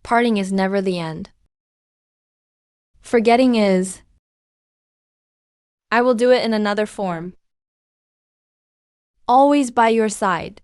Parting is never the end. Forgetting is. I will do it in another form. Always by your side.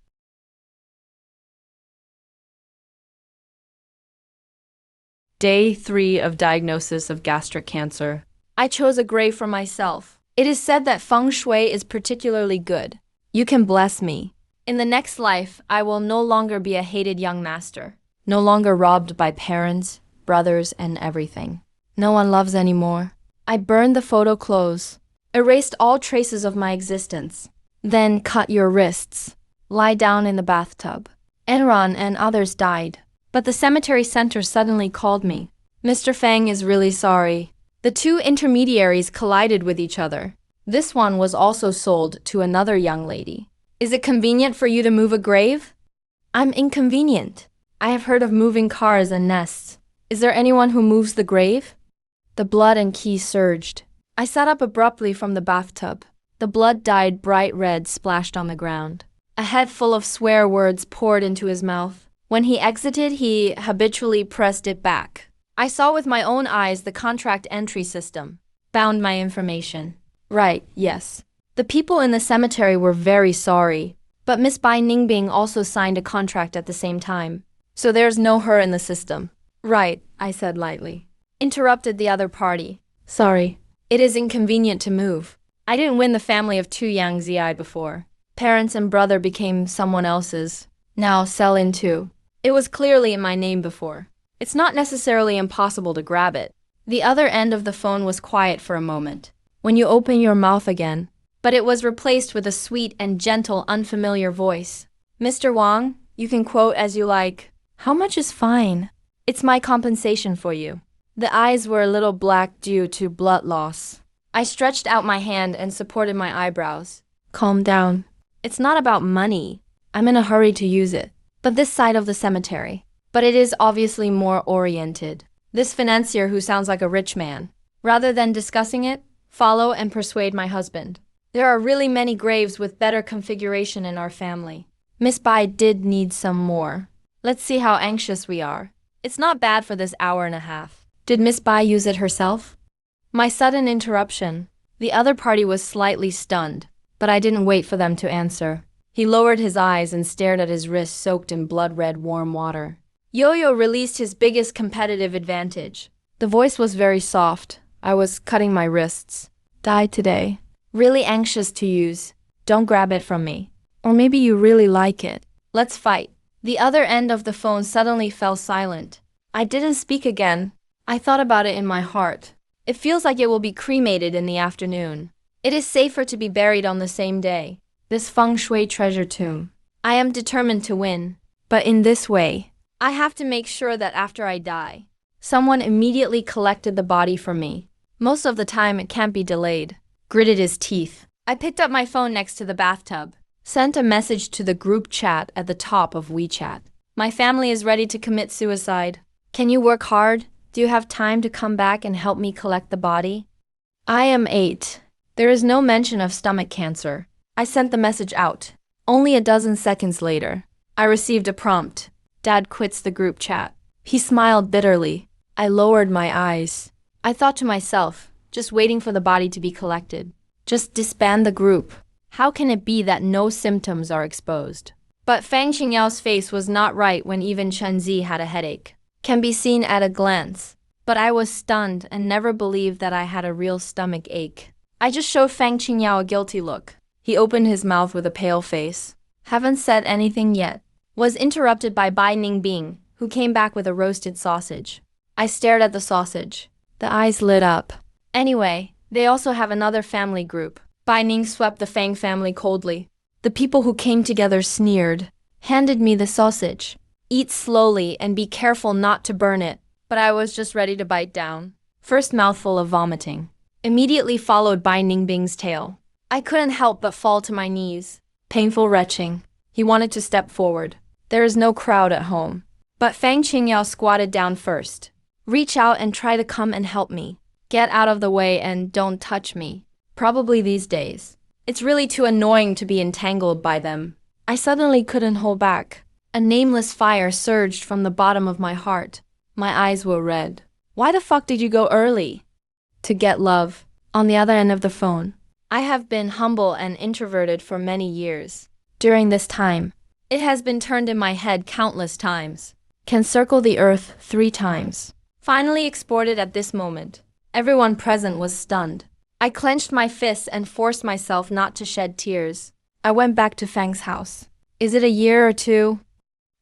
Day 3 of diagnosis of gastric cancer. I chose a grave for myself. It is said that feng shui is particularly good. You can bless me. In the next life, I will no longer be a hated young master. No longer robbed by parents, brothers, and everything. No one loves anymore. I burned the photo clothes. Erased all traces of my existence. Then cut your wrists. Lie down in the bathtub. Enron and others died. But the cemetery center suddenly called me. Mr. Fang is really sorry. The two intermediaries collided with each other. This one was also sold to another young lady. Is it convenient for you to move a grave? I'm inconvenient. I have heard of moving cars and nests. Is there anyone who moves the grave? The blood and qi surged. I sat up abruptly from the bathtub. The blood-dyed bright red splashed on the ground. A head full of swear words poured into his mouth. When he exited, he habitually pressed it back. I saw with my own eyes the contract entry system. Bound my information. Right, yes. The people in the cemetery were very sorry, but Miss Bai Ningbing also signed a contract at the same time. So there's no her in the system. Right, I said lightly. Interrupted the other party. Sorry. It is inconvenient to move. I didn't win the family of Tu Yang Ziai before. Parents and brother became someone else's. Now sell in too. It was clearly in my name before. It's not necessarily impossible to grab it. The other end of the phone was quiet for a moment. When you open your mouth again. But it was replaced with a sweet and gentle, unfamiliar voice. Mr. Wang, you can quote as you like. How much is fine? It's my compensation for you. The eyes were a little black due to blood loss. I stretched out my hand and supported my eyebrows. Calm down. It's not about money. I'm in a hurry to use it. But this side of the cemetery. But it is obviously more oriented. This financier who sounds like a rich man. Rather than discussing it, follow and persuade my husband. There are really many graves with better configuration in our family. Miss Bai did need some more. Let's see how anxious we are. It's not bad for this hour and a half. Did Miss Bai use it herself? My sudden interruption. The other party was slightly stunned, but I didn't wait for them to answer. He lowered his eyes and stared at his wrist soaked in blood-red warm water. Yo-Yo released his biggest competitive advantage. The voice was very soft. I was cutting my wrists. Die today. Really anxious to use. Don't grab it from me. Or maybe you really like it. Let's fight. The other end of the phone suddenly fell silent. I didn't speak again. I thought about it in my heart. It feels like it will be cremated in the afternoon. It is safer to be buried on the same day. This feng shui treasure tomb. I am determined to win. But in this way, I have to make sure that after I die, someone immediately collected the body for me. Most of the time it can't be delayed. Gritted his teeth. I picked up my phone next to the bathtub. Sent a message to the group chat at the top of WeChat. My family is ready to commit suicide. Can you work hard? Do you have time to come back and help me collect the body? I am 8. There is no mention of stomach cancer. I sent the message out. Only a dozen seconds later, I received a prompt. Dad quits the group chat. He smiled bitterly. I lowered my eyes. I thought to myself, just waiting for the body to be collected. Just disband the group. How can it be that no symptoms are exposed? But Fang Qingyao's face was not right when even Chen Zi had a headache. Can be seen at a glance. But I was stunned and never believed that I had a real stomach ache. I just showed Fang Qingyao a guilty look. He opened his mouth with a pale face. Haven't said anything yet. Was interrupted by Bai Ningbing, who came back with a roasted sausage. I stared at the sausage. The eyes lit up. Anyway, they also have another family group. Bai Ning swept the Fang family coldly. The people who came together sneered. Handed me the sausage. Eat slowly and be careful not to burn it. But I was just ready to bite down. First mouthful of vomiting. Immediately followed by Ningbing's tail. I couldn't help but fall to my knees. Painful retching. He wanted to step forward. There is no crowd at home. But Fang Qingyao squatted down first. Reach out and try to come and help me. Get out of the way and don't touch me. Probably these days. It's really too annoying to be entangled by them. I suddenly couldn't hold back. A nameless fire surged from the bottom of my heart. My eyes were red. Why the fuck did you go early? To get love. On the other end of the phone. I have been humble and introverted for many years. During this time, it has been turned in my head countless times. Can circle the earth 3 times. Finally exported at this moment. Everyone present was stunned. I clenched my fists and forced myself not to shed tears. I went back to Fang's house. Is it a year or 2?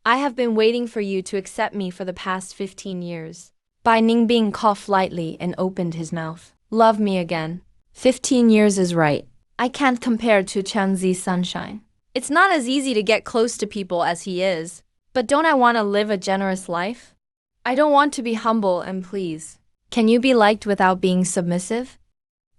I have been waiting for you to accept me for the past 15 years. Bai Ningbing coughed lightly and opened his mouth. Love me again. 15 years is right. I can't compare to Changzi's sunshine. It's not as easy to get close to people as he is. But don't I want to live a generous life? I don't want to be humble and please. Can you be liked without being submissive?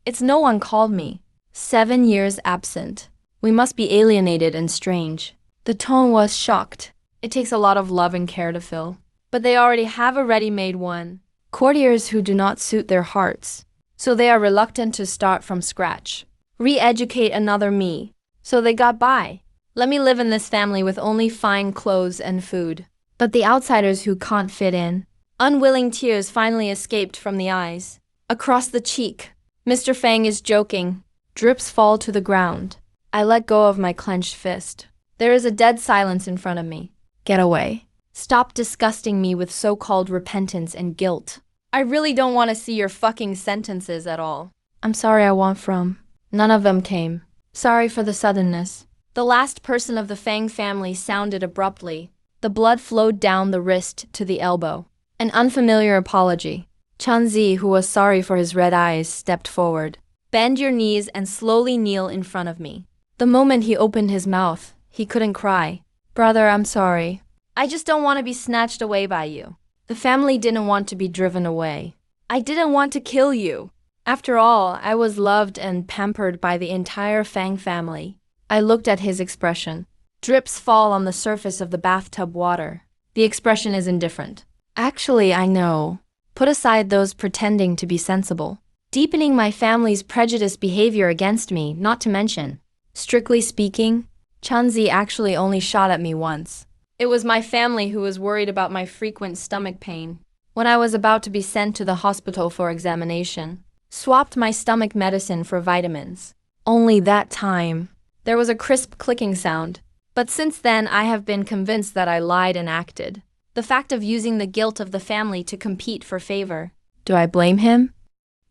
It's no one called me. 7 years absent. We must be alienated and strange. The tone was shocked. It takes a lot of love and care to fill. But they already have a ready-made one. Courtiers who do not suit their hearts. So they are reluctant to start from scratch. Re-educate another me. So they got by. Let me live in this family with only fine clothes and food. But the outsiders who can't fit in. Unwilling tears finally escaped from the eyes. Across the cheek. Mr. Fang is joking. Drips fall to the ground. I let go of my clenched fist. There is a dead silence in front of me. Get away. Stop disgusting me with so-called repentance and guilt. I really don't want to see your fucking sentences at all. I'm sorry I want from. None of them came. Sorry for the suddenness. The last person of the Fang family sounded abruptly. The blood flowed down the wrist to the elbow. An unfamiliar apology. Changzi, who was sorry for his red eyes, stepped forward. Bend your knees and slowly kneel in front of me. The moment he opened his mouth, he couldn't cry. Brother, I'm sorry. I just don't want to be snatched away by you. The family didn't want to be driven away. I didn't want to kill you. After all, I was loved and pampered by the entire Fang family. I looked at his expression. Drips fall on the surface of the bathtub water. The expression is indifferent. Actually, I know. Put aside those pretending to be sensible. Deepening my family's prejudiced behavior against me, not to mention. Strictly speaking, Changzi actually only shot at me once. It was my family who was worried about my frequent stomach pain. When I was about to be sent to the hospital for examination, swapped my stomach medicine for vitamins. Only that time. There was a crisp clicking sound. But since then, I have been convinced that I lied and acted. The fact of using the guilt of the family to compete for favor. Do I blame him?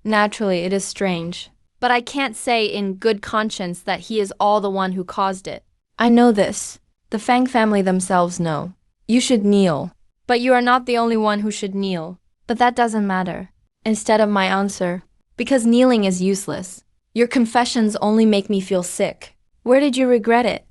Naturally, it is strange. But I can't say in good conscience that he is all the one who caused it. I know this. The Fang family themselves know. You should kneel. But you are not the only one who should kneel. But that doesn't matter. Instead of my answer, because kneeling is useless. Your confessions only make me feel sick. Where did you regret it?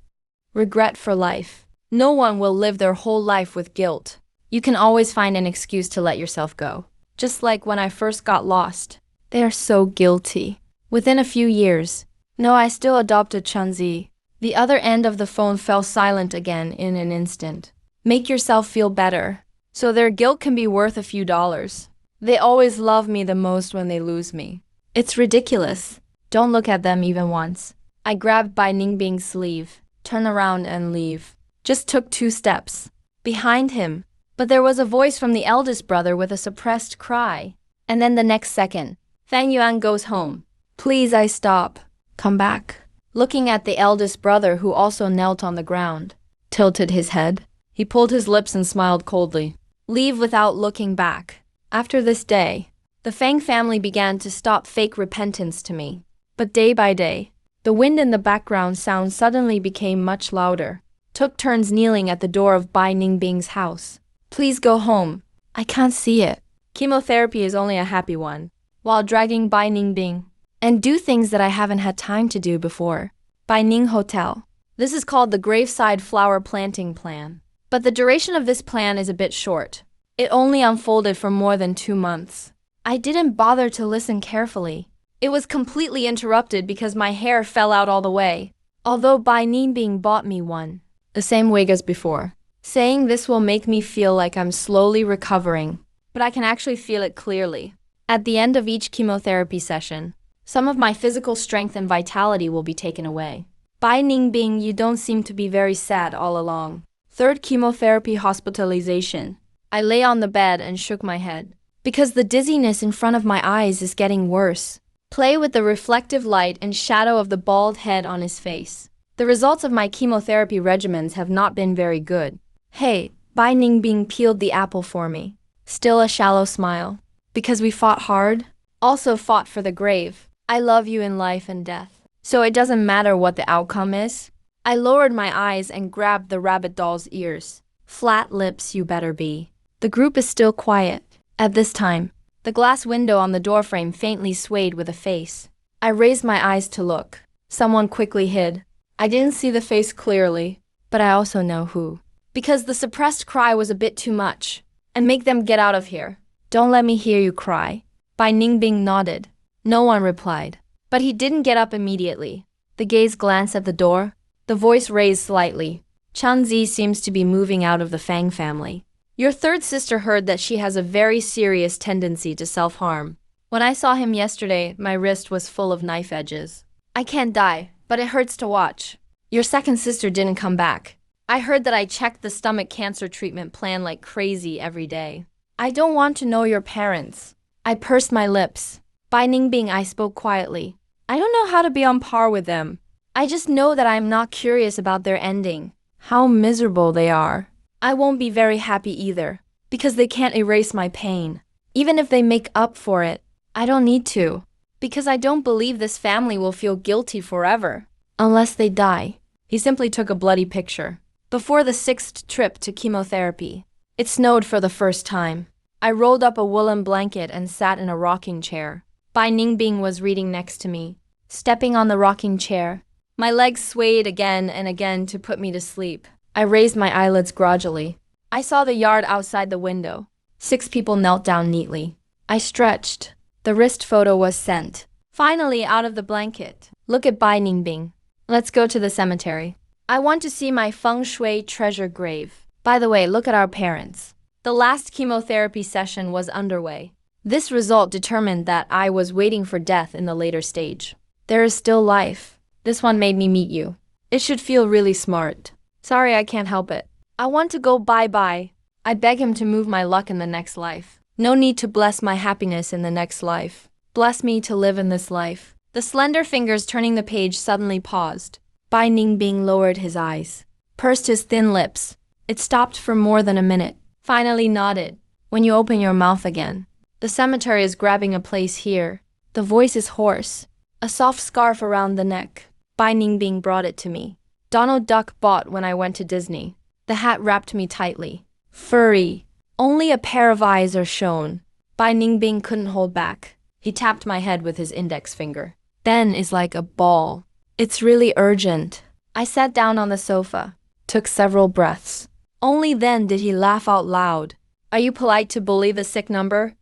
Regret for life. No one will live their whole life with guilt. You can always find an excuse to let yourself go. Just like when I first got lost. They are so guilty. Within a few years. No, I still adopted Changzi. The other end of the phone fell silent again in an instant. Make yourself feel better. So their guilt can be worth a few dollars. They always love me the most when they lose me. It's ridiculous. Don't look at them even once. I grabbed Bai Ningbing's sleeve. Turn around and leave. Just took 2 steps. Behind him. But there was a voice from the eldest brother with a suppressed cry. And then the next second, Fang Yuan goes home. Please, I stop. Come back. Looking at the eldest brother who also knelt on the ground. Tilted his head. He pulled his lips and smiled coldly. Leave without looking back. After this day, the Fang family began to stop fake repentance to me. But day by day, the wind in the background sound suddenly became much louder. Took turns kneeling at the door of Bai Ningbing's house. Please go home. I can't see it. Chemotherapy is only a happy one. While dragging Bai Ningbing. And do things that I haven't had time to do before. Bai Ning Hotel. This is called the Graveside Flower Planting Plan. But the duration of this plan is a bit short. It only unfolded for more than 2 months. I didn't bother to listen carefully. It was completely interrupted because my hair fell out all the way. Although Bai Ningbing bought me one. The same wig as before. Saying this will make me feel like I'm slowly recovering. But I can actually feel it clearly. At the end of each chemotherapy session, some of my physical strength and vitality will be taken away. Bai Ningbing, you don't seem to be very sad all along. 3rd chemotherapy hospitalization. I lay on the bed and shook my head. Because the dizziness in front of my eyes is getting worse. Play with the reflective light and shadow of the bald head on his face. The results of my chemotherapy regimens have not been very good. Hey, Bai Ningbing peeled the apple for me. Still a shallow smile. Because we fought hard? Also fought for the grave. I love you in life and death. So it doesn't matter what the outcome is? I lowered my eyes and grabbed the rabbit doll's ears. Flat lips you better be. The group is still quiet. At this time, the glass window on the doorframe faintly swayed with a face. I raised my eyes to look. Someone quickly hid. I didn't see the face clearly, but I also know who. Because the suppressed cry was a bit too much. And make them get out of here. Don't let me hear you cry. Bai Ningbing nodded. No one replied. But he didn't get up immediately. The gaze glanced at the door. The voice raised slightly. Changzi seems to be moving out of the Fang family. Your third sister heard that she has a very serious tendency to self-harm. When I saw him yesterday, my wrist was full of knife edges. I can't die, but it hurts to watch. Your second sister didn't come back. I heard that I checked the stomach cancer treatment plan like crazy every day. I don't want to know your parents. I pursed my lips. Bai Ningbing, I spoke quietly. I don't know how to be on par with them. I just know that I am not curious about their ending. How miserable they are. I won't be very happy either, because they can't erase my pain. Even if they make up for it, I don't need to, because I don't believe this family will feel guilty forever, unless they die. He simply took a bloody picture. Before the 6th trip to chemotherapy, it snowed for the first time. I rolled up a woolen blanket and sat in a rocking chair. Bai Ningbing was reading next to me. Stepping on the rocking chair, my legs swayed again and again to put me to sleep. I raised my eyelids gradually. I saw the yard outside the window. 6 people knelt down neatly. I stretched. The wrist photo was sent. Finally out of the blanket. Look at Bai Ningbing. Let's go to the cemetery. I want to see my feng shui treasure grave. By the way, look at our parents. The last chemotherapy session was underway. This result determined that I was waiting for death in the later stage. There is still life. This one made me meet you. It should feel really smart. Sorry, I can't help it. I want to go bye-bye. I beg him to move my luck in the next life. No need to bless my happiness in the next life. Bless me to live in this life. The slender fingers turning the page suddenly paused. Bai Ningbing lowered his eyes, pursed his thin lips. It stopped for more than a minute. Finally nodded. When you open your mouth again. The cemetery is grabbing a place here. The voice is hoarse. A soft scarf around the neck. Bai Ningbing brought it to me. Donald Duck bought when I went to Disney. The hat wrapped me tightly. Furry. Only a pair of eyes are shown. Bai Ningbing couldn't hold back. He tapped my head with his index finger. Then is like a ball. It's really urgent. I sat down on the sofa. Took several breaths. Only then did he laugh out loud. Are you polite to bully the sick number?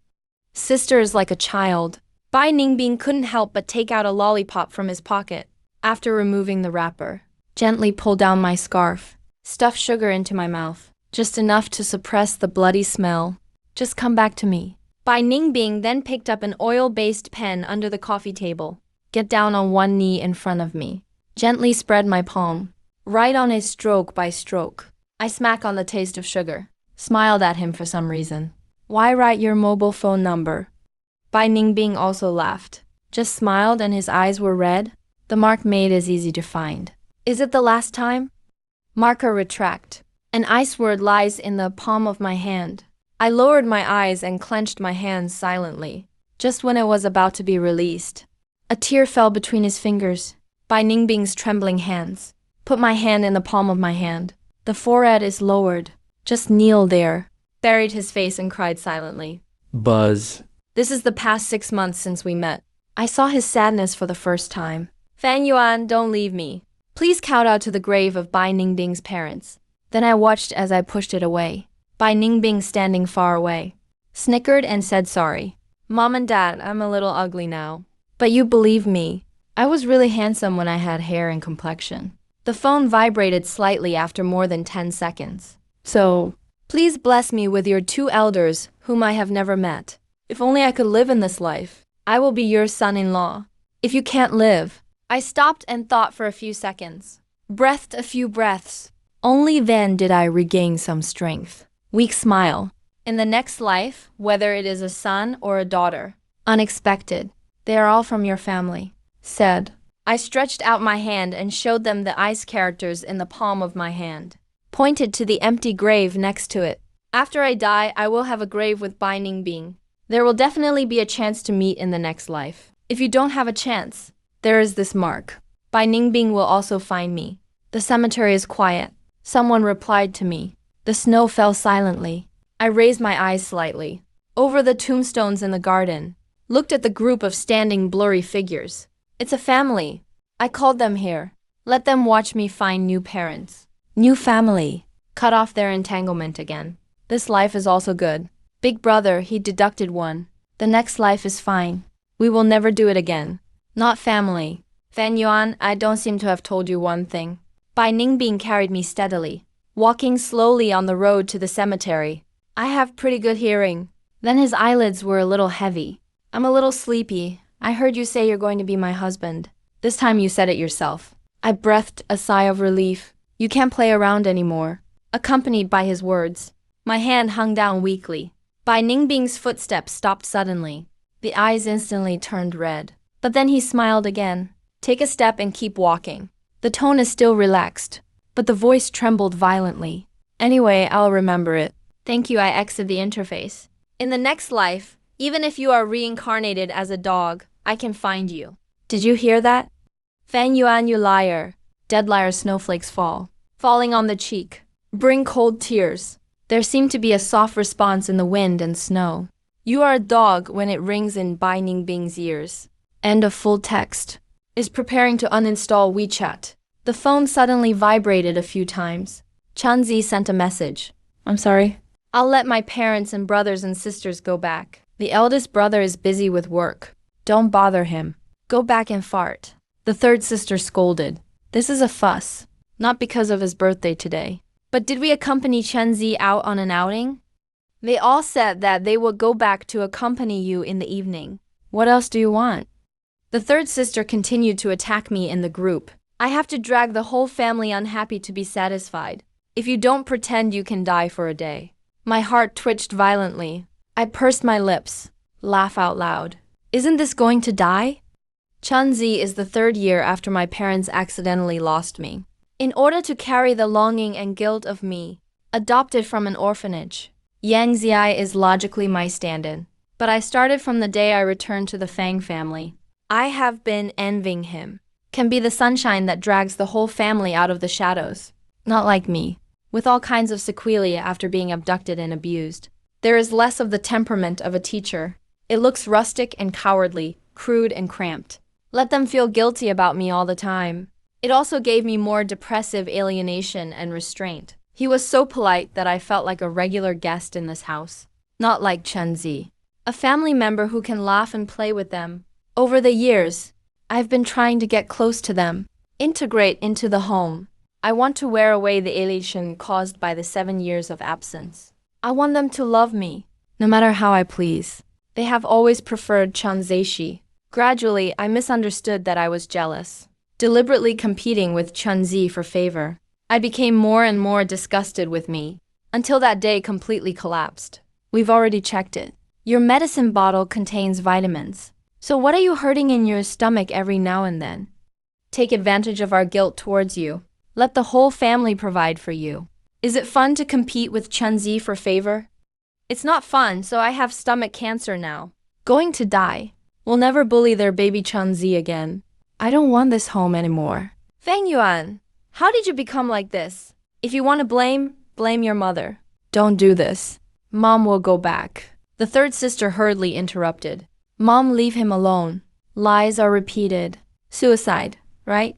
Sister is like a child. Bai Ningbing couldn't help but take out a lollipop from his pocket. After removing the wrapper, gently pulled down my scarf, stuffed sugar into my mouth, just enough to suppress the bloody smell. Just come back to me. Bai Ningbing then picked up an oil-based pen under the coffee table. Get down on one knee in front of me. Gently spread my palm. Write on it stroke by stroke. I smack on the taste of sugar. Smiled at him for some reason. Why write your mobile phone number? Bai Ningbing also laughed. Just smiled and his eyes were red. The mark made is easy to find. Is it the last time? Marker retract. An ice word lies in the palm of my hand. I lowered my eyes and clenched my hands silently. Just when it was about to be released, a tear fell between his fingers. Bai Ningbing's trembling hands. Put my hand in the palm of my hand. The forehead is lowered. Just kneel there. Buried his face and cried silently. Buzz. This is the past 6 months since we met. I saw his sadness for the first time. Fan Yuan, don't leave me. Please kowtow to the grave of Bai Ningbing's parents. Then I watched as I pushed it away. Bai Ningbing standing far away. Snickered and said sorry. Mom and Dad, I'm a little ugly now. But you believe me. I was really handsome when I had hair and complexion. The phone vibrated slightly after more than 10 seconds. So, please bless me with your 2 elders whom I have never met. If only I could live in this life. I will be your son-in-law. If you can't live. I stopped and thought for a few seconds. Breathed a few breaths. Only then did I regain some strength. Weak smile. In the next life, whether it is a son or a daughter. Unexpected. They are all from your family. Said. I stretched out my hand and showed them the ice characters in the palm of my hand. Pointed to the empty grave next to it. After I die, I will have a grave with Bai Ningbing. There will definitely be a chance to meet in the next life. If you don't have a chance, there is this mark. Bai Ningbing will also find me. The cemetery is quiet. Someone replied to me. The snow fell silently. I raised my eyes slightly. Over the tombstones in the garden. Looked at the group of standing blurry figures. It's a family. I called them here. Let them watch me find new parents. New family. Cut off their entanglement again. This life is also good. Big brother, he deducted one. The next life is fine. We will never do it again. Not family. Fan Yuan, I don't seem to have told you one thing. Bai Ningbing carried me steadily, walking slowly on the road to the cemetery. I have pretty good hearing. Then his eyelids were a little heavy. I'm a little sleepy. I heard you say you're going to be my husband. This time you said it yourself. I breathed a sigh of relief. You can't play around anymore. Accompanied by his words, my hand hung down weakly. Bai Ningbing's footsteps stopped suddenly. The eyes instantly turned red. But then he smiled again. Take a step and keep walking. The tone is still relaxed, but the voice trembled violently. Anyway, I'll remember it. Thank you, I exit the interface. In the next life, even if you are reincarnated as a dog, I can find you. Did you hear that? Fan Yuan, you liar. Dead liar snowflakes fall. Falling on the cheek. Bring cold tears. There seemed to be a soft response in the wind and snow. You are a dog when it rings in Bai Ningbing's ears. End of full text. Is preparing to uninstall WeChat. The phone suddenly vibrated a few times. Chanzi sent a message. I'm sorry. I'll let my parents and brothers and sisters go back. The eldest brother is busy with work. Don't bother him. Go back and fart. The third sister scolded. This is a fuss. Not because of his birthday today. But did we accompany Chenzi out on an outing? They all said that they would go back to accompany you in the evening. What else do you want? The third sister continued to attack me in the group. I have to drag the whole family unhappy to be satisfied. If you don't pretend you can die for a day. My heart twitched violently. I pursed my lips. Laugh out loud. Isn't this going to die? Chunzi is the third year after my parents accidentally lost me. In order to carry the longing and guilt of me, adopted from an orphanage, Yang Ziai is logically my stand-in. But I started from the day I returned to the Fang family. I have been envying him. Can be the sunshine that drags the whole family out of the shadows. Not like me, with all kinds of sequelae after being abducted and abused. There is less of the temperament of a teacher. It looks rustic and cowardly, crude and cramped. Let them feel guilty about me all the time. It also gave me more depressive alienation and restraint. He was so polite that I felt like a regular guest in this house. Not like Chenzi, a family member who can laugh and play with them. Over the years, I've been trying to get close to them, integrate into the home. I want to wear away the alienation caused by the 7 years of absence. I want them to love me, no matter how I please. They have always preferred Chunzeishi. Gradually, I misunderstood that I was jealous, deliberately competing with Chunzi for favor. I became more and more disgusted with me, until that day completely collapsed. We've already checked it. Your medicine bottle contains vitamins. So what are you hurting in your stomach every now and then? Take advantage of our guilt towards you. Let the whole family provide for you. Is it fun to compete with Chunzi for favor? It's not fun, so I have stomach cancer now. Going to die. We'll never bully their baby Chunzi again. I don't want this home anymore. Fang Yuan, how did you become like this? If you want to blame your mother. Don't do this. Mom will go back. The third sister hurriedly interrupted. Mom, leave him alone. Lies are repeated. Suicide, right?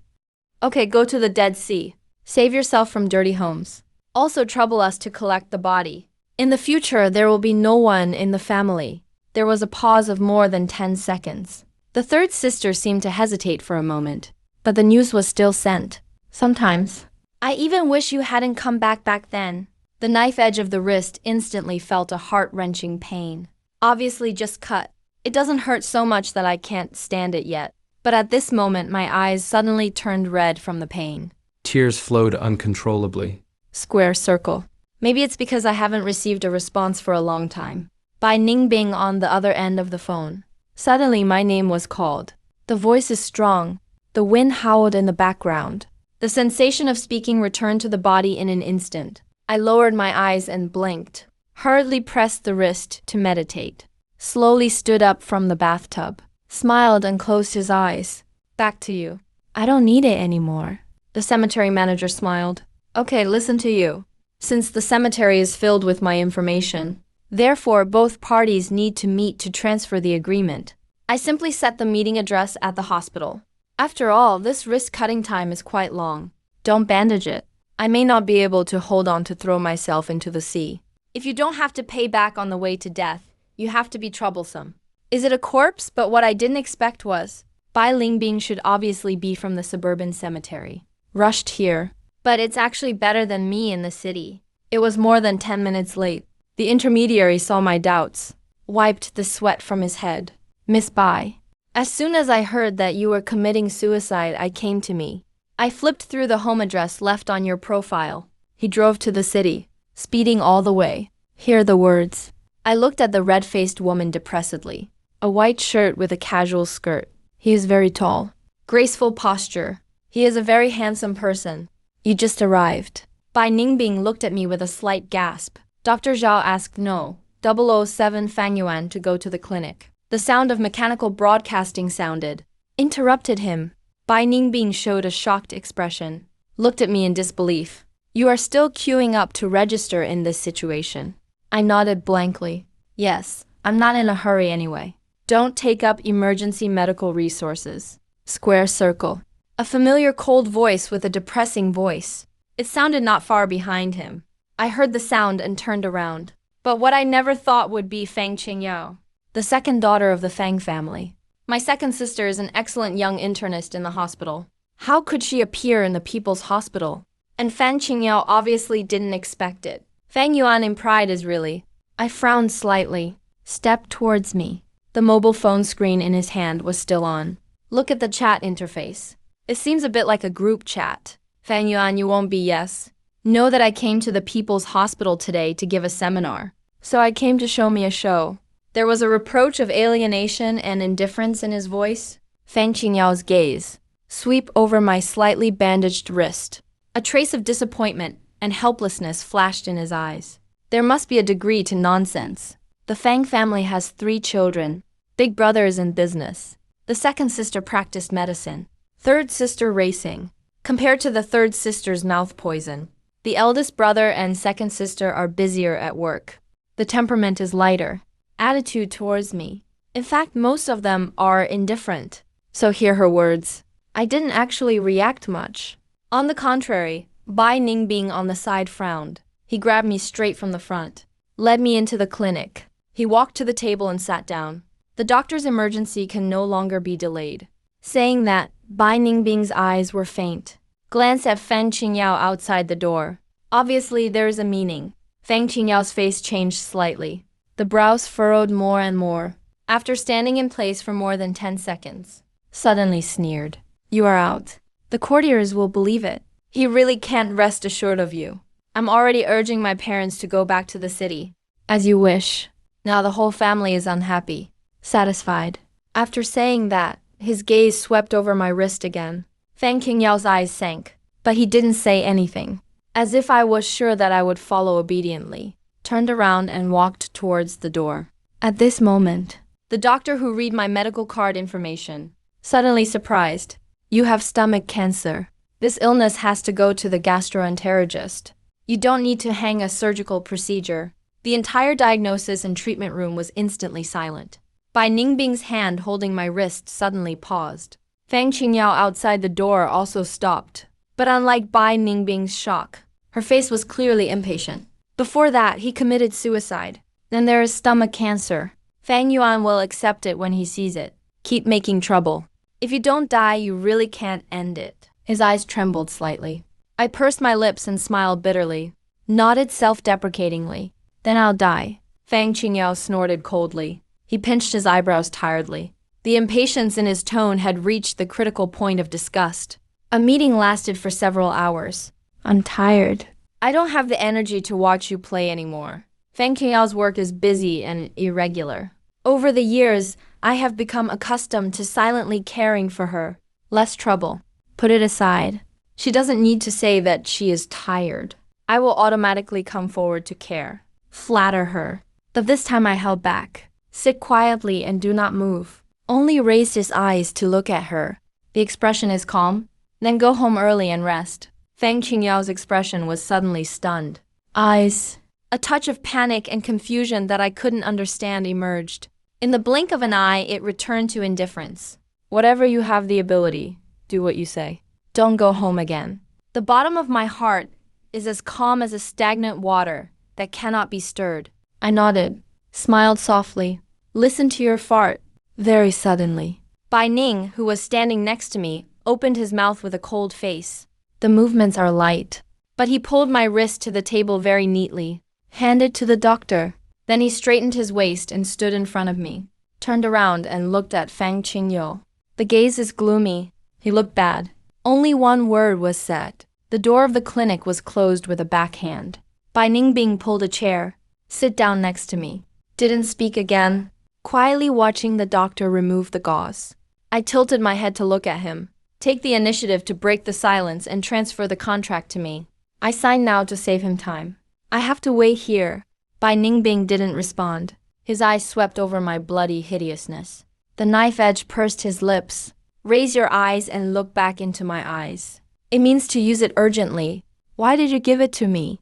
Okay, go to the Dead Sea. Save yourself from dirty homes. Also trouble us to collect the body. In the future, there will be no one in the family. There was a pause of more than 10 seconds. The third sister seemed to hesitate for a moment, but the news was still sent. Sometimes. I even wish you hadn't come back then. The knife edge of the wrist instantly felt a heart-wrenching pain. Obviously just cut. It doesn't hurt so much that I can't stand it yet. But at this moment, my eyes suddenly turned red from the pain. Tears flowed uncontrollably. Square circle. Maybe it's because I haven't received a response for a long time. By Ningbing on the other end of the phone. Suddenly my name was called. The voice is strong. The wind howled in the background. The sensation of speaking returned to the body in an instant. I lowered my eyes and blinked. Hurriedly pressed the wrist to meditate. Slowly stood up from the bathtub. Smiled and closed his eyes. Back to you. I don't need it anymore. The cemetery manager smiled. Okay, listen to you. Since the cemetery is filled with my information, therefore both parties need to meet to transfer the agreement. I simply set the meeting address at the hospital. After all, this risk-cutting time is quite long. Don't bandage it. I may not be able to hold on to throw myself into the sea. If you don't have to pay back on the way to death, you have to be troublesome. Is it a corpse? But what I didn't expect was, Bai Lingbing should obviously be from the suburban cemetery. Rushed here. But it's actually better than me in the city. It was more than 10 minutes late. The intermediary saw my doubts. Wiped the sweat from his head. Miss Bai. As soon as I heard that you were committing suicide, I came to me. I flipped through the home address left on your profile. He drove to the city, speeding all the way. Hear the words. I looked at the red-faced woman depressedly. A white shirt with a casual skirt. He is very tall. Graceful posture. He is a very handsome person. You just arrived. Bai Ningbing looked at me with a slight gasp. Dr. Zhao asked no. 007 Fang Yuan to go to the clinic. The sound of mechanical broadcasting sounded. Interrupted him. Bai Ningbing showed a shocked expression. Looked at me in disbelief. You are still queuing up to register in this situation. I nodded blankly. Yes, I'm not in a hurry anyway. Don't take up emergency medical resources. Square circle. A familiar cold voice with a depressing voice. It sounded not far behind him. I heard the sound and turned around. But what I never thought would be Fang Qingyao, the second daughter of the Fang family. My second sister is an excellent young internist in the hospital. How could she appear in the People's Hospital? And Fang Qingyao obviously didn't expect it. Fang Yuan in pride is really. I frowned slightly. Stepped towards me. The mobile phone screen in his hand was still on. Look at the chat interface. It seems a bit like a group chat. Fang Yuan, you won't be yes. Know that I came to the People's Hospital today to give a seminar. So I came to show me a show. There was a reproach of alienation and indifference in his voice. Fang Qingyao's gaze sweep over my slightly bandaged wrist. A trace of disappointment and helplessness flashed in his eyes. There must be a degree to nonsense. The Fang family has 3 children. Big brother is in business. The second sister practiced medicine. Third sister racing. Compared to the third sister's mouth poison, the eldest brother and second sister are busier at work. The temperament is lighter. Attitude towards me. In fact, most of them are indifferent. So hear her words. I didn't actually react much. On the contrary, Bai Ningbing on the side frowned. He grabbed me straight from the front. Led me into the clinic. He walked to the table and sat down. The doctor's emergency can no longer be delayed. Saying that, Bai Ningbing's eyes were faint. Glanced at Fang Qingyao outside the door. Obviously, there is a meaning. Fang Qingyao's face changed slightly. The brows furrowed more and more. After standing in place for more than 10 seconds, suddenly sneered. You are out. The courtiers will believe it. He really can't rest assured of you. I'm already urging my parents to go back to the city. As you wish. Now the whole family is unhappy. Satisfied. After saying that, his gaze swept over my wrist again. Fang Qingyao's eyes sank, but he didn't say anything. As if I was sure that I would follow obediently. Turned around and walked towards the door. At this moment, the doctor who read my medical card information, suddenly surprised. You have stomach cancer. This illness has to go to the gastroenterologist. You don't need to hang a surgical procedure. The entire diagnosis and treatment room was instantly silent. Bai Ningbing's hand holding my wrist suddenly paused. Fang Qingyao outside the door also stopped. But unlike Bai Ningbing's shock, her face was clearly impatient. Before that, he committed suicide. Then there is stomach cancer. Fang Yuan will accept it when he sees it. Keep making trouble. If you don't die, you really can't end it. His eyes trembled slightly. I pursed my lips and smiled bitterly. Nodded self-deprecatingly. Then I'll die. Fang Qingyao snorted coldly. He pinched his eyebrows tiredly. The impatience in his tone had reached the critical point of disgust. A meeting lasted for several hours. I'm tired. I don't have the energy to watch you play anymore. Feng Qiao's work is busy and irregular. Over the years, I have become accustomed to silently caring for her. Less trouble. Put it aside. She doesn't need to say that she is tired. I will automatically come forward to care. Flatter her. But this time I held back. Sit quietly and do not move. Only raised his eyes to look at her. The expression is calm. Then go home early and rest. Feng Qingyao's expression was suddenly stunned. Eyes. A touch of panic and confusion that I couldn't understand emerged. In the blink of an eye, it returned to indifference. Whatever you have the ability, do what you say. Don't go home again. The bottom of my heart is as calm as a stagnant water that cannot be stirred. I nodded, smiled softly. Listen to your fart. Very suddenly. Bai Ning, who was standing next to me, opened his mouth with a cold face. The movements are light. But he pulled my wrist to the table very neatly. Handed to the doctor. Then he straightened his waist and stood in front of me. Turned around and looked at Feng Qingyou. The gaze is gloomy. He looked bad. Only one word was said. The door of the clinic was closed with a backhand. Bai Ningbing pulled a chair. Sit down next to me. Didn't speak again. Quietly watching the doctor remove the gauze. I tilted my head to look at him. Take the initiative to break the silence and transfer the contract to me. I signed now to save him time. I have to wait here. Bai Ningbing didn't respond. His eyes swept over my bloody hideousness. The knife edge pursed his lips. Raise your eyes and look back into my eyes. It means to use it urgently. Why did you give it to me?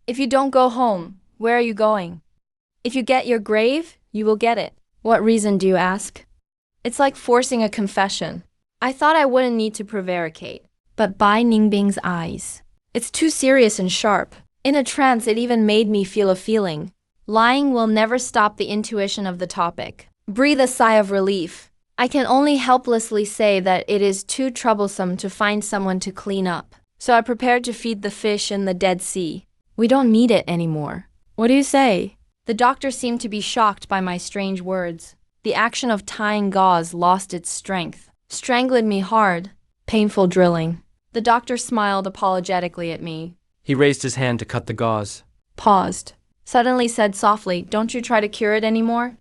If you don't go home, where are you going? If you get your grave, you will get it. What reason do you ask? It's like forcing a confession. I thought I wouldn't need to prevaricate. But Bai Ningbing's eyes. It's too serious and sharp. In a trance, it even made me feel a feeling. Lying will never stop the intuition of the topic. Breathe a sigh of relief. I can only helplessly say that it is too troublesome to find someone to clean up. So I prepared to feed the fish in the Dead Sea. We don't need it anymore. What do you say? The doctor seemed to be shocked by my strange words. The action of tying gauze lost its strength. Strangling me hard. Painful drilling. The doctor smiled apologetically at me. He raised his hand to cut the gauze. Paused. Suddenly said softly, don't you try to cure it anymore?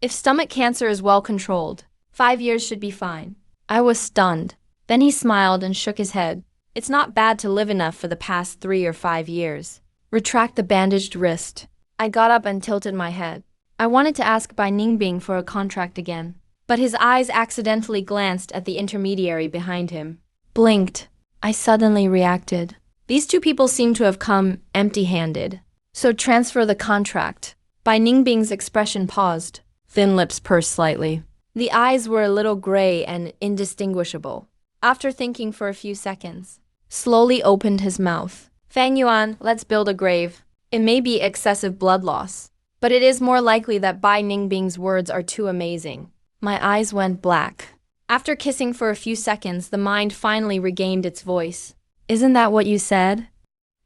If stomach cancer is well controlled, 5 years should be fine. I was stunned. Then he smiled and shook his head. It's not bad to live enough for the past 3 or 5 years. Retract the bandaged wrist. I got up and tilted my head. I wanted to ask Bai Ningbing for a contract again. But his eyes accidentally glanced at the intermediary behind him. Blinked. I suddenly reacted. These two people seem to have come empty-handed. So transfer the contract. Bai Ningbing's expression paused. Thin lips pursed slightly. The eyes were a little gray and indistinguishable. After thinking for a few seconds, slowly opened his mouth. Fang Yuan, let's build a grave. It may be excessive blood loss, but it is more likely that Bai Ningbing's words are too amazing. My eyes went black. After kissing for a few seconds, the mind finally regained its voice. Isn't that what you said?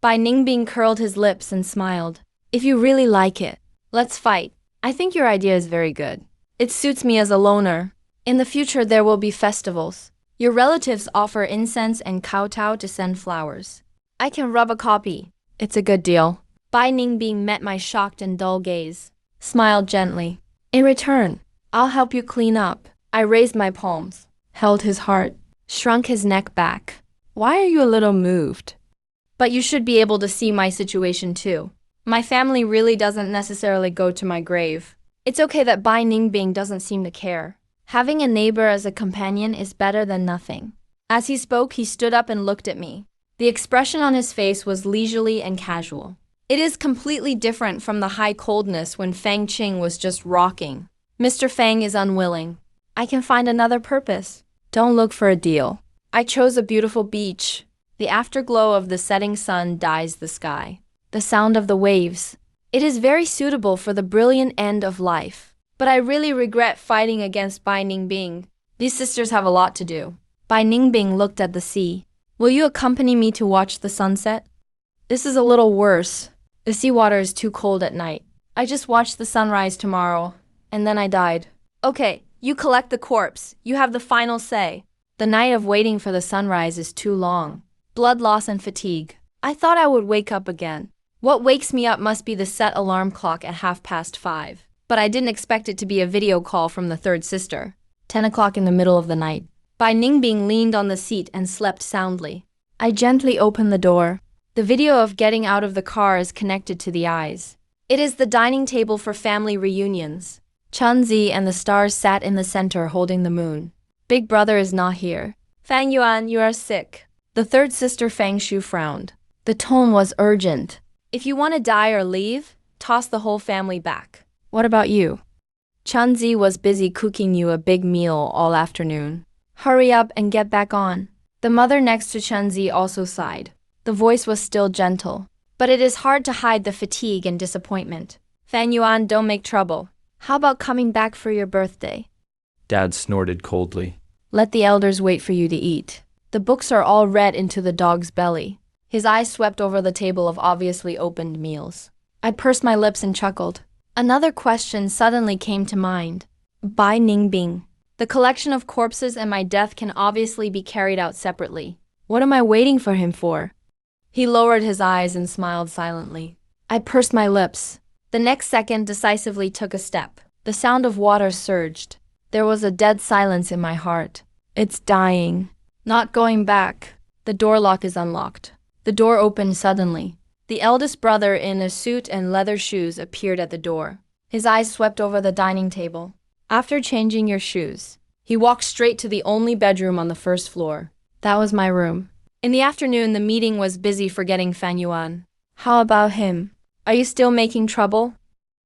Bai Ningbing curled his lips and smiled. If you really like it, let's fight. I think your idea is very good. It suits me as a loner. In the future, there will be festivals. Your relatives offer incense and kowtow to send flowers. I can rub a copy. It's a good deal. Bai Ningbing met my shocked and dull gaze. Smiled gently. In return, I'll help you clean up. I raised my palms, held his heart, shrunk his neck back. Why are you a little moved? But you should be able to see my situation too. My family really doesn't necessarily go to my grave. It's okay that Bai Ningbing doesn't seem to care. Having a neighbor as a companion is better than nothing. As he spoke, he stood up and looked at me. The expression on his face was leisurely and casual. It is completely different from the high coldness when Fang Qing was just rocking. Mr. Fang is unwilling. I can find another purpose. Don't look for a deal. I chose a beautiful beach. The afterglow of the setting sun dyes the sky. The sound of the waves. It is very suitable for the brilliant end of life. But I really regret fighting against Bai Ningbing. These sisters have a lot to do. Bai Ningbing looked at the sea. Will you accompany me to watch the sunset? This is a little worse. The seawater is too cold at night. I just watched the sunrise tomorrow, and then I died. Okay, you collect the corpse. You have the final say. The night of waiting for the sunrise is too long. Blood loss and fatigue. I thought I would wake up again. What wakes me up must be the set alarm clock at 5:30. But I didn't expect it to be a video call from the third sister. 10 o'clock in the middle of the night. Bai Ningbing leaned on the seat and slept soundly. I gently opened the door. The video of getting out of the car is connected to the eyes. It is the dining table for family reunions. Chunzi and the stars sat in the center holding the moon. Big brother is not here. Fang Yuan, you are sick. The third sister Fang Shu frowned. The tone was urgent. If you want to die or leave, toss the whole family back. What about you? Chunzi was busy cooking you a big meal all afternoon. Hurry up and get back on. The mother next to Chunzi also sighed. The voice was still gentle. But it is hard to hide the fatigue and disappointment. Fang Yuan, don't make trouble. How about coming back for your birthday? Dad snorted coldly. Let the elders wait for you to eat. The books are all read into the dog's belly. His eyes swept over the table of obviously opened meals. I pursed my lips and chuckled. Another question suddenly came to mind. Bai Ningbing. The collection of corpses and my death can obviously be carried out separately. What am I waiting for him for? He lowered his eyes and smiled silently. I pursed my lips. The next second decisively took a step. The sound of water surged. There was a dead silence in my heart. It's dying. Not going back. The door lock is unlocked. The door opened suddenly. The eldest brother in a suit and leather shoes appeared at the door. His eyes swept over the dining table. After changing your shoes, he walked straight to the only bedroom on the first floor. That was my room. In the afternoon, the meeting was busy forgetting Fang Yuan. How about him? Are you still making trouble?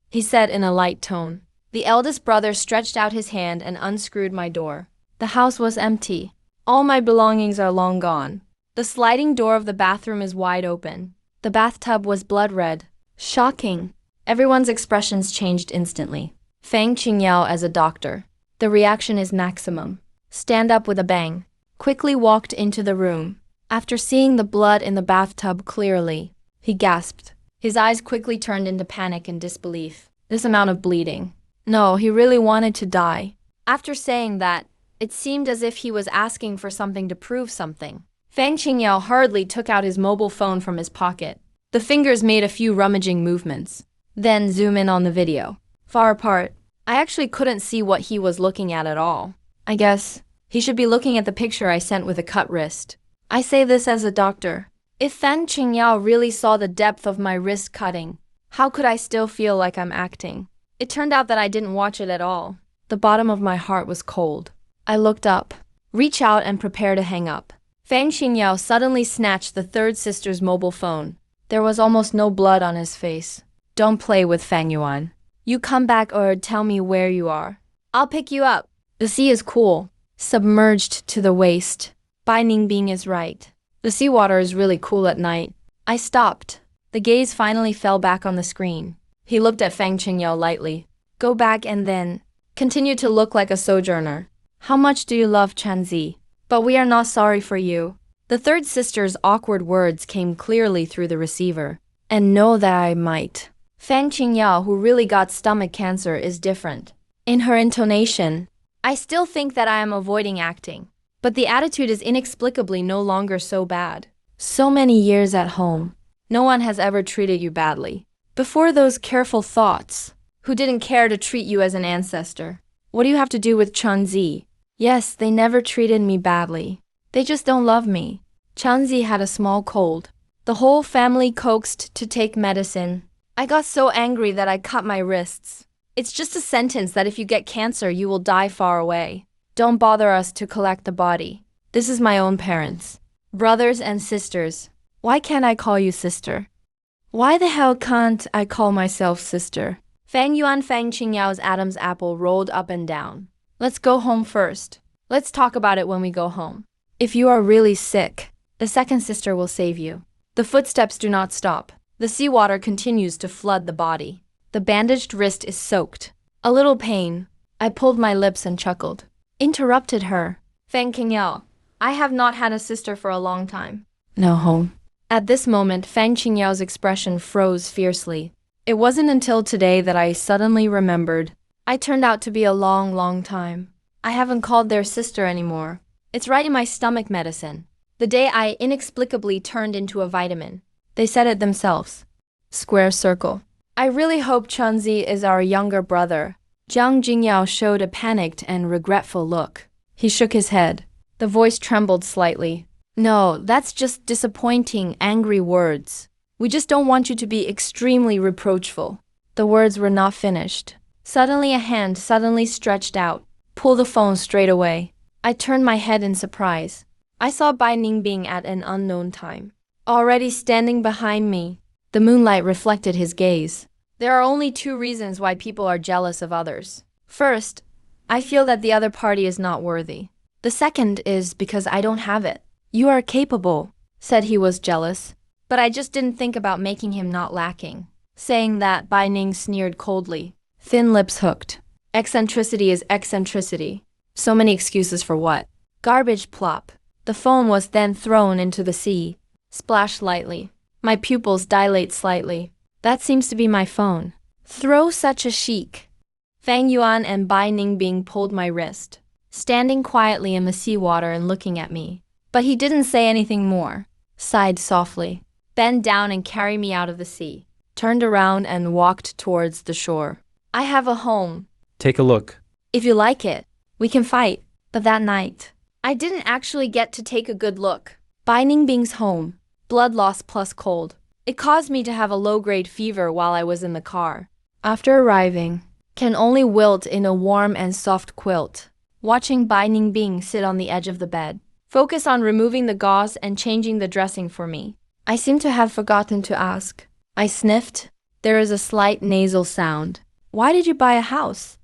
He said in a light tone. The eldest brother stretched out his hand and unscrewed my door. The house was empty. All my belongings are long gone. The sliding door of the bathroom is wide open. The bathtub was blood red. Shocking. Everyone's expressions changed instantly. Fang Qingyao as a doctor. The reaction is maximum. Stand up with a bang. Quickly walked into the room. After seeing the blood in the bathtub clearly, he gasped. His eyes quickly turned into panic and disbelief. This amount of bleeding. No, he really wanted to die. After saying that, it seemed as if he was asking for something to prove something. Fang Qingyao hurriedly took out his mobile phone from his pocket. The fingers made a few rummaging movements. Then zoom in on the video. Far apart. I actually couldn't see what he was looking at all. I guess he should be looking at the picture I sent with a cut wrist. I say this as a doctor. If Fang Qingyao really saw the depth of my wrist cutting, how could I still feel like I'm acting? It turned out that I didn't watch it at all. The bottom of my heart was cold. I looked up, reach out and prepare to hang up. Fang Qingyao suddenly snatched the third sister's mobile phone. There was almost no blood on his face. Don't play with Fang Yuan. You come back or tell me where you are. I'll pick you up. The sea is cool, submerged to the waist. Bai Ningbing is right. The seawater is really cool at night. I stopped. The gaze finally fell back on the screen. He looked at Fang Qingyao lightly. Go back and then continue to look like a sojourner. How much do you love Chunzi? But we are not sorry for you. The third sister's awkward words came clearly through the receiver. And know that I might. Fang Qingyao, who really got stomach cancer, is different. In her intonation, I still think that I am avoiding acting. But the attitude is inexplicably no longer so bad. So many years at home. No one has ever treated you badly. Before those careful thoughts, who didn't care to treat you as an ancestor? What do you have to do with Chunzi? Yes, they never treated me badly. They just don't love me. Chunzi had a small cold. The whole family coaxed to take medicine. I got so angry that I cut my wrists. It's just a sentence that if you get cancer, you will die far away. Don't bother us to collect the body. This is my own parents. Brothers and sisters. Why can't I call you sister? Why the hell can't I call myself sister? Fang Yuan Fang Qingyao's Adam's apple rolled up and down. Let's go home first. Let's talk about it when we go home. If you are really sick, the second sister will save you. The footsteps do not stop. The seawater continues to flood the body. The bandaged wrist is soaked. A little pain. I pulled my lips and chuckled. Interrupted her. Fang Qingyao, I have not had a sister for a long time. No home. At this moment, Fang Qingyao's expression froze fiercely. It wasn't until today that I suddenly remembered. I turned out to be a long time. I haven't called their sister anymore. It's right in my stomach medicine. The day I inexplicably turned into a vitamin. They said it themselves. Square circle. I really hope Chunzi is our younger brother. Jiang Jingyao showed a panicked and regretful look. He shook his head. The voice trembled slightly. No, that's just disappointing, angry words. We just don't want you to be extremely reproachful. The words were not finished. Suddenly a hand suddenly stretched out. Pull the phone straight away. I turned my head in surprise. I saw Bai Ningbing at an unknown time. Already standing behind me. The moonlight reflected his gaze. There are only two reasons why people are jealous of others. First, I feel that the other party is not worthy. The second is because I don't have it. You are capable, said he was jealous. But I just didn't think about making him not lacking. Saying that, Bai Ning sneered coldly. Thin lips hooked. Eccentricity is eccentricity. So many excuses for what? Garbage plop. The phone was then thrown into the sea. Splash lightly. My pupils dilate slightly. That seems to be my phone. Throw such a chic. Fang Yuan and Bai Ningbing pulled my wrist, standing quietly in the seawater and looking at me. But he didn't say anything more. Sighed softly. Bend down and carry me out of the sea. Turned around and walked towards the shore. I have a home. Take a look. If you like it, we can fight. But that night, I didn't actually get to take a good look. Bai Ningbing's home. Blood loss plus cold. It caused me to have a low-grade fever while I was in the car. After arriving, can only wilt in a warm and soft quilt. Watching Bai Ningbing sit on the edge of the bed. Focus on removing the gauze and changing the dressing for me. I seem to have forgotten to ask. I sniffed. There is a slight nasal sound. Why did you buy a house?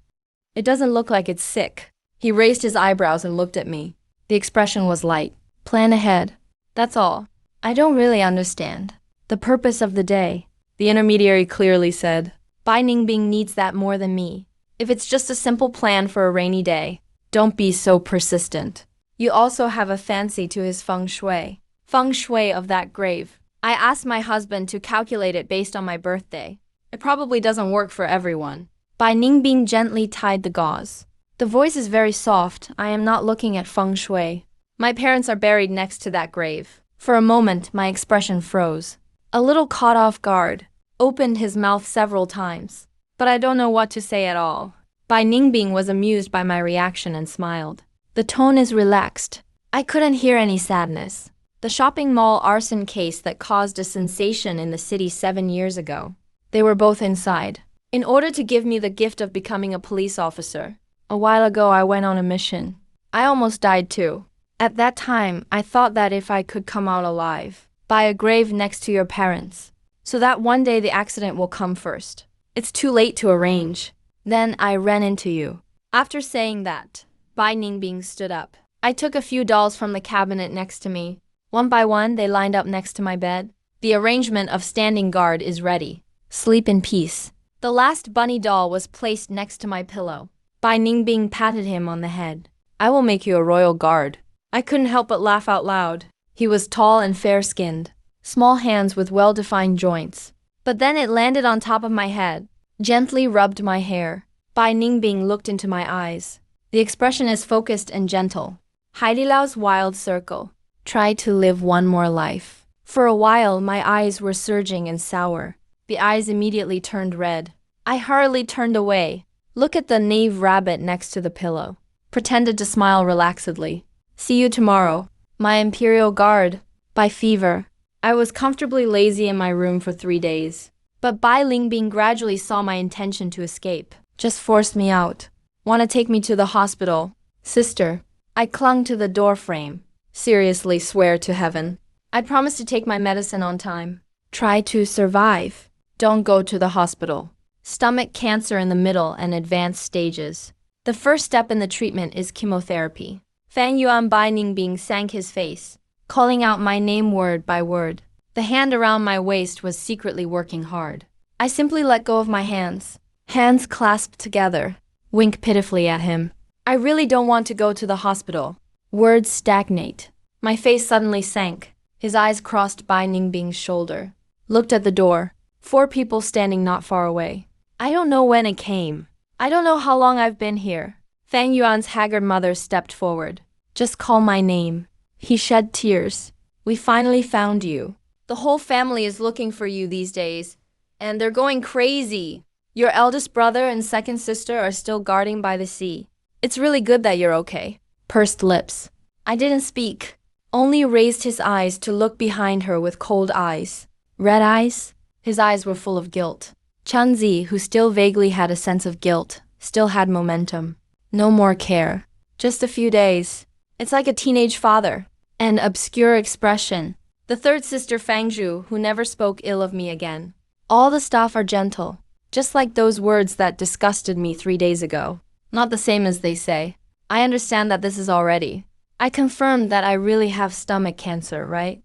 It doesn't look like it's sick. He raised his eyebrows and looked at me. The expression was light. Plan ahead. That's all. I don't really understand. The purpose of the day. The intermediary clearly said. Bai Ningbing needs that more than me. If it's just a simple plan for a rainy day, don't be so persistent. You also have a fancy to his feng shui. Feng shui of that grave. I asked my husband to calculate it based on my birthday. It probably doesn't work for everyone. Bai Ningbing gently tied the gauze. The voice is very soft. I am not looking at feng shui. My parents are buried next to that grave. For a moment, my expression froze. A little caught off guard. Opened his mouth several times. But I don't know what to say at all. Bai Ningbing was amused by my reaction and smiled. The tone is relaxed. I couldn't hear any sadness. The shopping mall arson case that caused a sensation in the city 7 years ago. They were both inside. In order to give me the gift of becoming a police officer. A while ago I went on a mission. I almost died too. At that time, I thought that if I could come out alive, by a grave next to your parents, so that one day the accident will come first. It's too late to arrange. Then I ran into you. After saying that, Bai Ningbing stood up. I took a few dolls from the cabinet next to me. One by one, they lined up next to my bed. The arrangement of standing guard is ready. Sleep in peace. The last bunny doll was placed next to my pillow. Bai Ningbing patted him on the head. I will make you a royal guard. I couldn't help but laugh out loud. He was tall and fair-skinned, small hands with well-defined joints. But then it landed on top of my head, gently rubbed my hair. Bai Ningbing looked into my eyes. The expression is focused and gentle. Haidilao's wild circle. Try to live one more life. For a while, my eyes were surging and sour. The eyes immediately turned red. I hurriedly turned away. Look at the knave rabbit next to the pillow. Pretended to smile relaxedly. See you tomorrow. My imperial guard. By fever. I was comfortably lazy in my room for 3 days. But Bai Ningbing gradually saw my intention to escape. Just forced me out. Want to take me to the hospital? Sister. I clung to the door frame. Seriously swear to heaven. I promise to take my medicine on time. Try to survive. Don't go to the hospital. Stomach cancer in the middle and advanced stages. The first step in the treatment is chemotherapy. Fang Yuan Bai Ningbing sank his face, calling out my name word by word. The hand around my waist was secretly working hard. I simply let go of my hands. Hands clasped together. Wink pitifully at him. I really don't want to go to the hospital. Words stagnate. My face suddenly sank. His eyes crossed Bai Ningbing's shoulder. Looked at the door. 4 people standing not far away. I don't know when it came. I don't know how long I've been here. Fang Yuan's haggard mother stepped forward. Just call my name. He shed tears. We finally found you. The whole family is looking for you these days, and they're going crazy. Your eldest brother and second sister are still guarding by the sea. It's really good that you're okay. Pursed lips. I didn't speak, only raised his eyes to look behind her with cold eyes. Red eyes? His eyes were full of guilt. Chunzi, who still vaguely had a sense of guilt, still had momentum. No more care. Just a few days. It's like a teenage father. An obscure expression. The third sister Fangzhu, who never spoke ill of me again. All the staff are gentle, just like those words that disgusted me 3 days ago. Not the same as they say. I understand that this is already. I confirmed that I really have stomach cancer, right?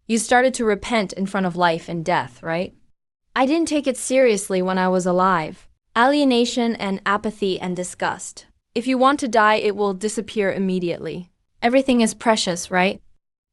You started to repent in front of life and death, right? I didn't take it seriously when I was alive. Alienation and apathy and disgust. If you want to die, it will disappear immediately. Everything is precious, right?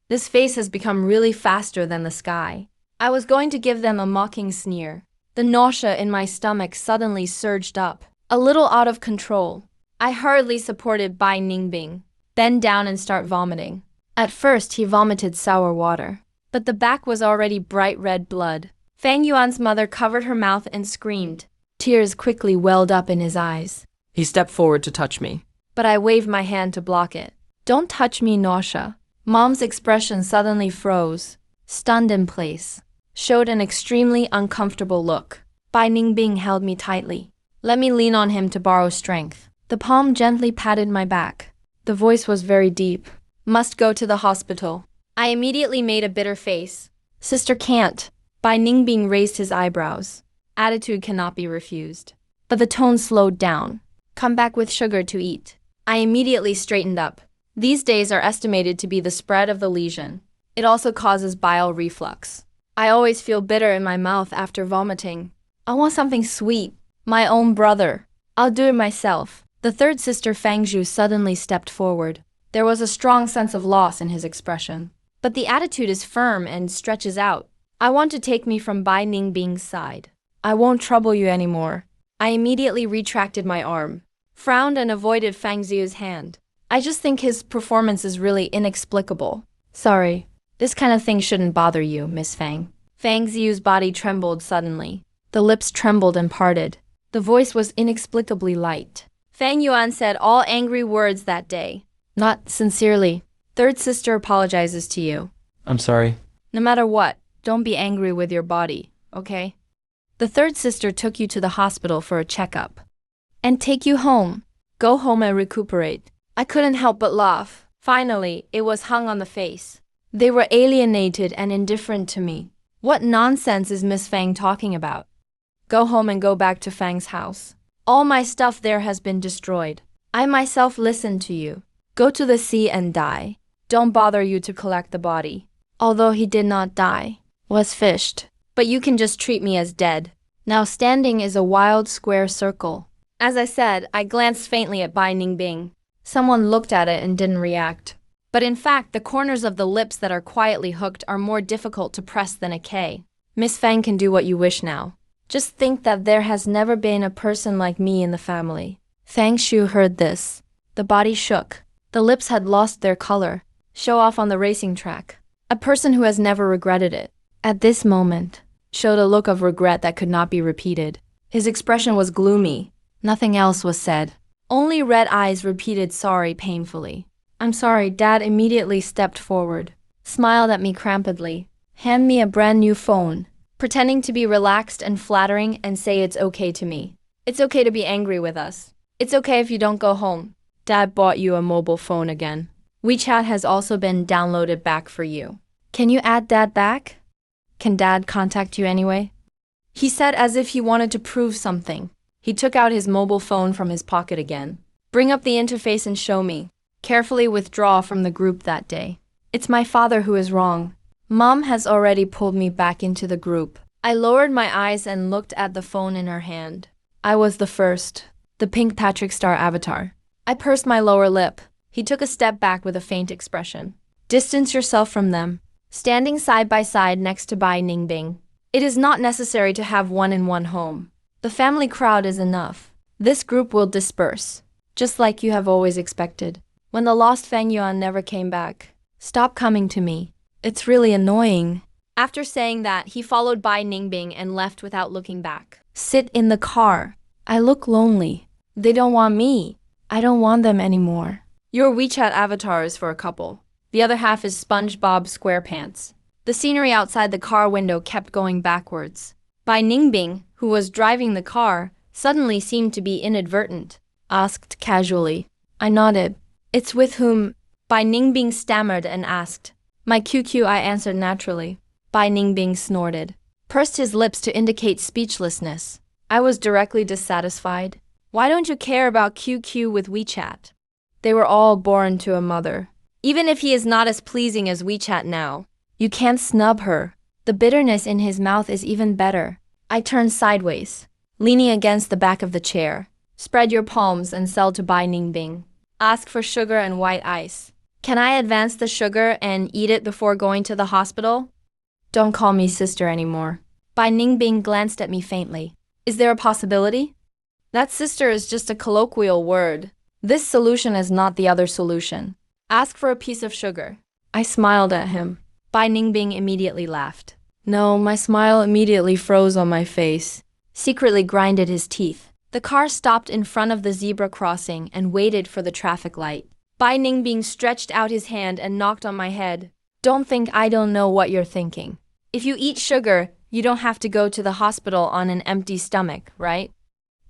This face has become really faster than the sky. I was going to give them a mocking sneer. The nausea in my stomach suddenly surged up, a little out of control. I hurriedly supported Bai Ningbing, bend down and start vomiting. At first, he vomited sour water, but the back was already bright red blood. Fang Yuan's mother covered her mouth and screamed. Tears quickly welled up in his eyes. He stepped forward to touch me. But I waved my hand to block it. Don't touch me, nausea. Mom's expression suddenly froze, stunned in place, showed an extremely uncomfortable look. Bai Ningbing held me tightly. Let me lean on him to borrow strength. The palm gently patted my back. The voice was very deep. Must go to the hospital. I immediately made a bitter face. Sister can't. Bai Ningbing raised his eyebrows. Attitude cannot be refused. But the tone slowed down. Come back with sugar to eat. I immediately straightened up. These days are estimated to be the spread of the lesion. It also causes bile reflux. I always feel bitter in my mouth after vomiting. I want something sweet. My own brother. I'll do it myself. The third sister Fangzhu suddenly stepped forward. There was a strong sense of loss in his expression. But the attitude is firm and stretches out. I want to take me from Bai Ningbing's side. I won't trouble you anymore. I immediately retracted my arm, frowned and avoided Fang Zhu's hand. I just think his performance is really inexplicable. Sorry, this kind of thing shouldn't bother you, Miss Fang. Fang Zhu's body trembled suddenly. The lips trembled and parted. The voice was inexplicably light. Fang Yuan said all angry words that day. Not sincerely. Third sister apologizes to you. I'm sorry. No matter what, don't be angry with your body, okay? The third sister took you to the hospital for a checkup. And take you home. Go home and recuperate. I couldn't help but laugh. Finally, it was hung on the face. They were alienated and indifferent to me. What nonsense is Miss Fang talking about? Go home and go back to Fang's house. All my stuff there has been destroyed. I myself listened to you. Go to the sea and die. Don't bother you to collect the body. Although he did not die, was fished. But you can just treat me as dead. Now standing is a wild square circle. As I said, I glanced faintly at Bai Ningbing. Someone looked at it and didn't react. But in fact, the corners of the lips that are quietly hooked are more difficult to press than a K. Miss Fang can do what you wish now. Just think that there has never been a person like me in the family. Fang Shu heard this. The body shook. The lips had lost their color. Show off on the racing track. A person who has never regretted it. At this moment, showed a look of regret that could not be repeated. His expression was gloomy. Nothing else was said. Only red eyes repeated sorry painfully. I'm sorry. Dad immediately stepped forward, smiled at me crampedly, hand me a brand new phone, pretending to be relaxed and flattering and say it's okay to me. It's okay to be angry with us. It's okay if you don't go home. Dad bought you a mobile phone again. WeChat has also been downloaded back for you. Can you add Dad back? Can Dad contact you anyway? He said as if he wanted to prove something. He took out his mobile phone from his pocket again. Bring up the interface and show me. Carefully withdraw from the group that day. It's my father who is wrong. Mom has already pulled me back into the group. I lowered my eyes and looked at the phone in her hand. I was the first, the pink Patrick Star avatar. I pursed my lower lip. He took a step back with a faint expression. Distance yourself from them. Standing side by side next to Bai Ningbing. It is not necessary to have one in one home. The family crowd is enough. This group will disperse, just like you have always expected. When the lost Fang Yuan never came back, stop coming to me. It's really annoying. After saying that, he followed Bai Ningbing and left without looking back. Sit in the car. I look lonely. They don't want me. I don't want them anymore. Your WeChat avatar is for a couple. The other half is SpongeBob SquarePants. The scenery outside the car window kept going backwards. Bai Ningbing, who was driving the car, suddenly seemed to be inadvertent. Asked casually. I nodded. It's with whom? Bai Ningbing stammered and asked. My QQ, I answered naturally. Bai Ningbing snorted. Pursed his lips to indicate speechlessness. I was directly dissatisfied. Why don't you care about QQ with WeChat? They were all born to a mother. Even if he is not as pleasing as WeChat now, you can't snub her. The bitterness in his mouth is even better. I turned sideways, leaning against the back of the chair. Spread your palms and sell to Bai Ningbing. Ask for sugar and white ice. Can I advance the sugar and eat it before going to the hospital? Don't call me sister anymore. Bai Ningbing glanced at me faintly. Is there a possibility? That sister is just a colloquial word. This solution is not the other solution. Ask for a piece of sugar. I smiled at him. Bai Ningbing immediately laughed. No, my smile immediately froze on my face. Secretly grinded his teeth. The car stopped in front of the zebra crossing and waited for the traffic light. Bai Ningbing stretched out his hand and knocked on my head. Don't think I don't know what you're thinking. If you eat sugar, you don't have to go to the hospital on an empty stomach, right?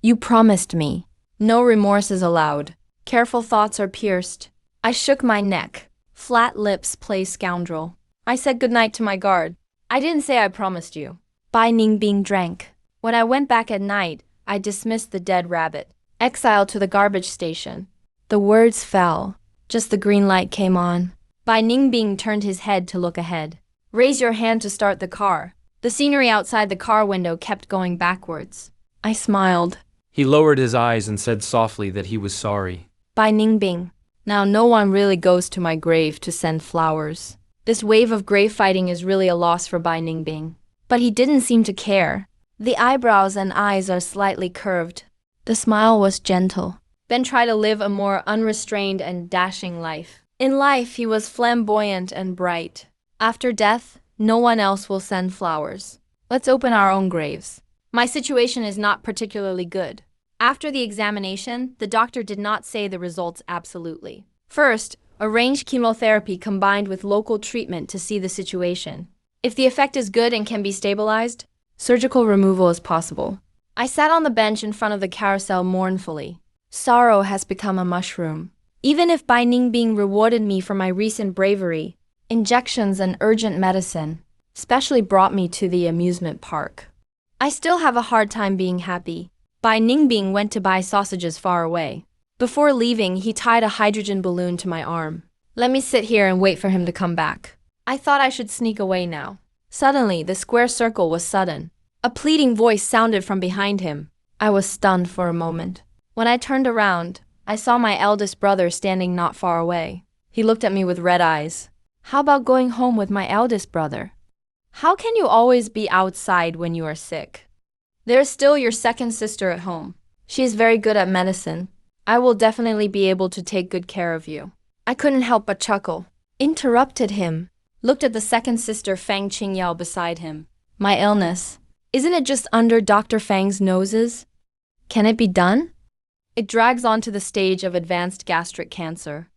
You promised me. No remorse is allowed. Careful thoughts are pierced. I shook my neck. Flat lips play scoundrel. I said goodnight to my guard. I didn't say I promised you. Bai Ningbing drank. When I went back at night, I dismissed the dead rabbit. Exiled to the garbage station. The words fell. Just the green light came on. Bai Ningbing turned his head to look ahead. Raise your hand to start the car. The scenery outside the car window kept going backwards. I smiled. He lowered his eyes and said softly that he was sorry. Bai Ningbing. Now no one really goes to my grave to send flowers. This wave of grave fighting is really a loss for Bai Ningbing. But he didn't seem to care. The eyebrows and eyes are slightly curved. The smile was gentle. Ben tried to live a more unrestrained and dashing life. In life, he was flamboyant and bright. After death, no one else will send flowers. Let's open our own graves. My situation is not particularly good. After the examination, the doctor did not say the results absolutely. First, arrange chemotherapy combined with local treatment to see the situation. If the effect is good and can be stabilized, surgical removal is possible. I sat on the bench in front of the carousel mournfully. Sorrow has become a mushroom. Even if Bai Ningbing rewarded me for my recent bravery, injections and urgent medicine specially brought me to the amusement park. I still have a hard time being happy. Bai Ningbing went to buy sausages far away. Before leaving, he tied a hydrogen balloon to my arm. Let me sit here and wait for him to come back. I thought I should sneak away now. Suddenly, the square circle was sudden. A pleading voice sounded from behind him. I was stunned for a moment. When I turned around, I saw my eldest brother standing not far away. He looked at me with red eyes. How about going home with my eldest brother? How can you always be outside when you are sick? There is still your second sister at home. She is very good at medicine. I will definitely be able to take good care of you. I couldn't help but chuckle. Interrupted him. Looked at the second sister Fang Qingyao beside him. My illness. Isn't it just under Dr. Fang's noses? Can it be done? It drags on to the stage of advanced gastric cancer.